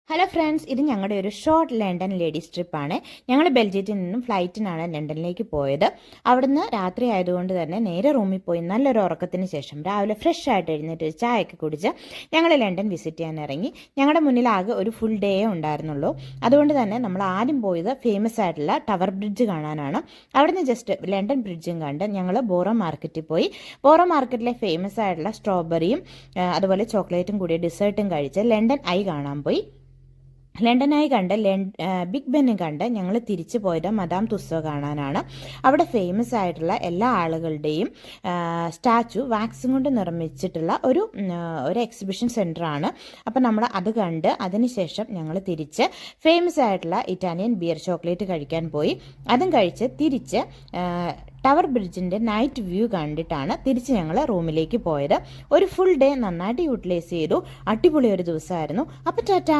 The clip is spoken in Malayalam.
ഹലോ ഫ്രണ്ട്സ്, ഇത് ഞങ്ങളുടെ ഒരു ഷോർട്ട് ലണ്ടൻ ലേഡീസ് ട്രിപ്പാണ്. ഞങ്ങൾ ബെൽജിയത്തിൽ നിന്നും ഫ്ലൈറ്റിനാണ് ലണ്ടനിലേക്ക് പോയത്. അവിടുന്ന് രാത്രി ആയതുകൊണ്ട് തന്നെ നേരെ റൂമിൽ പോയി നല്ലൊരു ഉറക്കത്തിന് ശേഷം രാവിലെ ഫ്രഷ് ആയിട്ട് എഴുന്നേറ്റ് ഒരു ചായയൊക്കെ കുടിച്ച് ഞങ്ങൾ ലണ്ടൻ വിസിറ്റ് ചെയ്യാൻ ഇറങ്ങി. ഞങ്ങളുടെ മുന്നിൽ ആകെ ഒരു ഫുൾ ഡേ ഉണ്ടായിരുന്നുള്ളൂ. അതുകൊണ്ട് തന്നെ നമ്മൾ ആദ്യം പോയത് ഫേമസ് ആയിട്ടുള്ള ടവർ ബ്രിഡ്ജ് കാണാനാണ്. അവിടുന്ന് ജസ്റ്റ് ലണ്ടൻ ബ്രിഡ്ജും കണ്ട് ഞങ്ങൾ ബോറോ മാർക്കറ്റിൽ പോയി. ബോറോ മാർക്കറ്റിലെ ഫേമസ് ആയിട്ടുള്ള സ്ട്രോബെറിയും അതുപോലെ ചോക്ലേറ്റും കൂടിയ ഡിസേർട്ടും കഴിച്ച് ലണ്ടൻ ഐ കാണാൻ പോയി. ലണ്ടനായി കണ്ട് ബിഗ് ബെന്നും കണ്ട് ഞങ്ങൾ തിരിച്ചു പോയത് മദാം തുസ്സോ കാണാനാണ്. അവിടെ ഫേമസ് ആയിട്ടുള്ള എല്ലാ ആളുകളുടെയും സ്റ്റാച്ചു വാക്സും കൊണ്ട് നിർമ്മിച്ചിട്ടുള്ള ഒരു എക്സിബിഷൻ സെൻ്ററാണ്. അപ്പം നമ്മൾ അത് കണ്ട് അതിനുശേഷം ഞങ്ങൾ തിരിച്ച് ഫേമസ് ആയിട്ടുള്ള ഇറ്റാലിയൻ ബിയർ ചോക്ലേറ്റ് കഴിക്കാൻ പോയി. അതും കഴിച്ച് തിരിച്ച് ടവർ ബ്രിഡ്ജിൻ്റെ നൈറ്റ് വ്യൂ കണ്ടിട്ടാണ് തിരിച്ച് ഞങ്ങൾ റൂമിലേക്ക് പോയത്. ഒരു ഫുൾ ഡേ നന്നായിട്ട് യൂട്ടിലൈസ് ചെയ്തു. അടിപൊളി ഒരു ദിവസമായിരുന്നു. അപ്പോൾ ടാറ്റ.